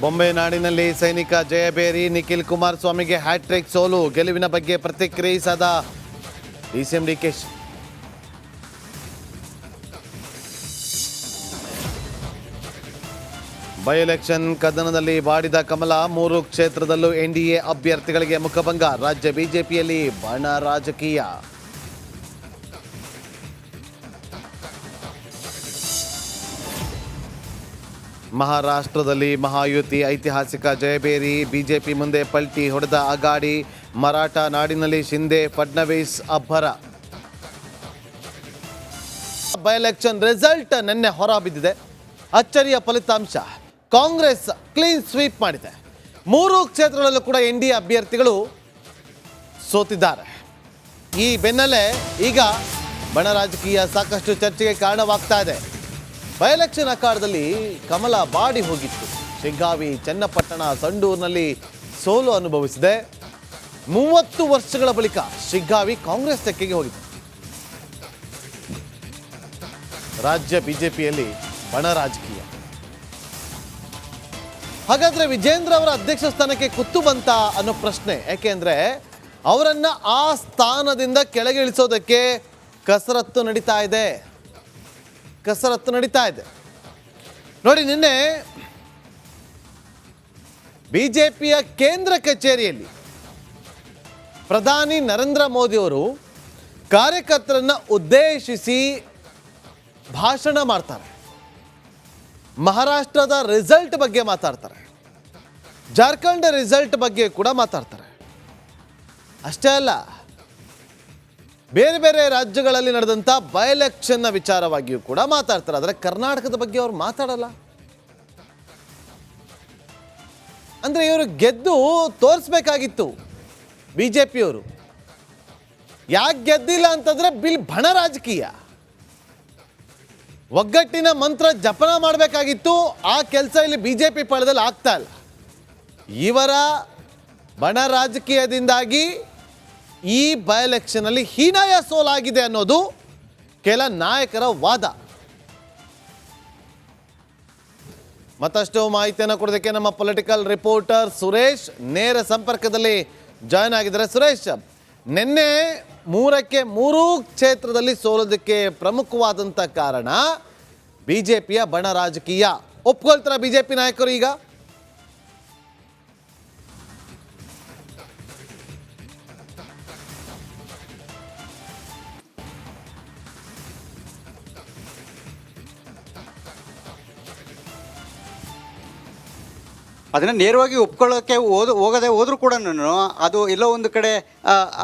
ಬೊಂಬೆ ನಾಡಿನಲ್ಲಿ ಸೈನಿಕ ಜಯಬೇರಿ, ನಿಖಿಲ್ ಕುಮಾರಸ್ವಾಮಿಗೆ ಹ್ಯಾಟ್ರಿಕ್ ಸೋಲು. ಗೆಲುವಿನ ಬಗ್ಗೆ ಪ್ರತಿಕ್ರಿಯಿಸಿದ ಡಿಸಿಎಂ ಡಿಕೆಶಿ. ಬೈ ಎಲೆಕ್ಷನ್ ಕದನದಲ್ಲಿ ಬಾಡಿದ ಕಮಲ, 3 ಕ್ಷೇತ್ರದಲ್ಲೂ ಎನ್ಡಿಎ ಅಭ್ಯರ್ಥಿಗಳಿಗೆ ಮುಖಭಂಗ. ರಾಜ್ಯ ಬಿಜೆಪಿಯಲ್ಲಿ ಬಣ ರಾಜಕೀಯ. ಮಹಾರಾಷ್ಟ್ರದಲ್ಲಿ ಮಹಾಯುತಿ ಐತಿಹಾಸಿಕ ಜಯಬೇರಿ, ಬಿಜೆಪಿ ಮುಂದೆ ಪಲ್ಟಿ ಹೊಡೆದ ಅಗಾಡಿ. ಮರಾಠ ನಾಡಿನಲ್ಲಿ ಶಿಂದೆ ಫಡ್ನವೀಸ್ ಅಬ್ಬರ. ಬೈ ಎಲೆಕ್ಷನ್ ರಿಸಲ್ಟ್ ನಿನ್ನೆ ಹೊರಬಿದ್ದಿದೆ. ಅಚ್ಚರಿಯ ಫಲಿತಾಂಶ. ಕಾಂಗ್ರೆಸ್ ಕ್ಲೀನ್ ಸ್ವೀಪ್ ಮಾಡಿದೆ. 3 ಕ್ಷೇತ್ರಗಳಲ್ಲೂ ಕೂಡ ಎನ್ಡಿಎ ಅಭ್ಯರ್ಥಿಗಳು ಸೋತಿದ್ದಾರೆ. ಈ ಬೆನ್ನಲ್ಲೇ ಈಗ ಬಣ ರಾಜಕೀಯ ಸಾಕಷ್ಟು ಚರ್ಚೆಗೆ ಕಾರಣವಾಗ್ತಾ ಇದೆ. ಬೈ ಎಲೆಕ್ಷನ್ ಅಖಾಡದಲ್ಲಿ ಕಮಲ ಬಾಡಿ ಹೋಗಿತ್ತು. ಶಿಗ್ಗಾವಿ, ಚನ್ನಪಟ್ಟಣ, ಸಂಡೂರಿನಲ್ಲಿ ಸೋಲು ಅನುಭವಿಸಿದೆ. 30 ವರ್ಷಗಳ ಬಳಿಕ ಶಿಗ್ಗಾವಿ ಕಾಂಗ್ರೆಸ್ ತೆಕ್ಕೆಗೆ ಹೋಗಿದೆ. ರಾಜ್ಯ ಬಿಜೆಪಿಯಲ್ಲಿ ಬಣ ರಾಜಕೀಯ. ಹಾಗಾದ್ರೆ ವಿಜೇಂದ್ರ ಅವರ ಅಧ್ಯಕ್ಷ ಸ್ಥಾನಕ್ಕೆ ಕುತ್ತು ಬಂತ ಅನ್ನೋ ಪ್ರಶ್ನೆ. ಯಾಕೆಂದ್ರೆ ಅವರನ್ನ ಆ ಸ್ಥಾನದಿಂದ ಕೆಳಗೆ ಇಳಿಸೋದಕ್ಕೆ ಕಸರತ್ತು ನಡೀತಾ ಇದೆ. ನೋಡಿ, ನಿನ್ನೆ ಬಿಜೆಪಿಯ ಕೇಂದ್ರ ಕಚೇರಿಯಲ್ಲಿ ಪ್ರಧಾನಿ ನರೇಂದ್ರ ಮೋದಿ ಅವರು ಕಾರ್ಯಕರ್ತರನ್ನ ಉದ್ದೇಶಿಸಿ ಭಾಷಣ ಮಾಡ್ತಾರೆ. ಮಹಾರಾಷ್ಟ್ರದ ರಿಸಲ್ಟ್ ಬಗ್ಗೆ ಮಾತಾಡ್ತಾರೆ. ಜಾರ್ಖಂಡ್ ರಿಸಲ್ಟ್ ಬಗ್ಗೆ ಕೂಡ ಮಾತಾಡ್ತಾರೆ. ಅಷ್ಟೇ ಅಲ್ಲ, ಬೇರೆ ಬೇರೆ ರಾಜ್ಯಗಳಲ್ಲಿ ನಡೆದಂಥ ಬೈ ಎಲೆಕ್ಷನ್ನ ವಿಚಾರವಾಗಿಯೂ ಕೂಡ ಮಾತಾಡ್ತಾರೆ. ಆದರೆ ಕರ್ನಾಟಕದ ಬಗ್ಗೆ ಅವ್ರು ಮಾತಾಡಲ್ಲ. ಅಂದರೆ ಇವರು ಗೆದ್ದು ತೋರಿಸ್ಬೇಕಾಗಿತ್ತು ಬಿಜೆಪಿಯವರು. ಯಾಕೆ ಗೆದ್ದಿಲ್ಲ ಅಂತಂದ್ರೆ ಬಣ ರಾಜಕೀಯ, ಒಗ್ಗಟ್ಟಿನ ಮಂತ್ರ ಜಪನ ಮಾಡಬೇಕಾಗಿತ್ತು. ಆ ಕೆಲಸ ಇಲ್ಲಿ ಬಿಜೆಪಿ ಪಾಳದಲ್ಲಿ ಆಗ್ತಾ ಇಲ್ಲ. ಇವರ ಬಣ ರಾಜಕೀಯದಿಂದಾಗಿ ಈ ಬೈ ಎಲೆಕ್ಷನ್ ಅಲ್ಲಿ ಹೀನಾಯ ಸೋಲಾಗಿದೆ ಅನ್ನೋದು ಕೆಲ ನಾಯಕರ ವಾದ. ಮತ್ತಷ್ಟು ಮಾಹಿತಿಯನ್ನು ಕೊಡೋದಕ್ಕೆ ನಮ್ಮ ಪೊಲಿಟಿಕಲ್ ರಿಪೋರ್ಟರ್ ಸುರೇಶ್ ನೇರ ಸಂಪರ್ಕದಲ್ಲಿ ಜಾಯ್ನ್ ಆಗಿದ್ದಾರೆ. ಸುರೇಶ್, ನಿನ್ನೆ 3ಕ್ಕೆ 3 ಕ್ಷೇತ್ರದಲ್ಲಿ ಸೋಲೋದಕ್ಕೆ ಪ್ರಮುಖವಾದಂಥ ಕಾರಣ ಬಿಜೆಪಿಯ ಬಣ ರಾಜಕೀಯ. ಒಪ್ಕೊಳ್ತಾರ ಬಿಜೆಪಿ ನಾಯಕರು ಈಗ? ಅದನ್ನು ನೇರವಾಗಿ ಒಪ್ಕೊಳ್ಳೋಕ್ಕೆ ಹೋಗದೆ ಹೋದರೂ ಕೂಡ ಅದು ಎಲ್ಲೋ ಒಂದು ಕಡೆ ಅದು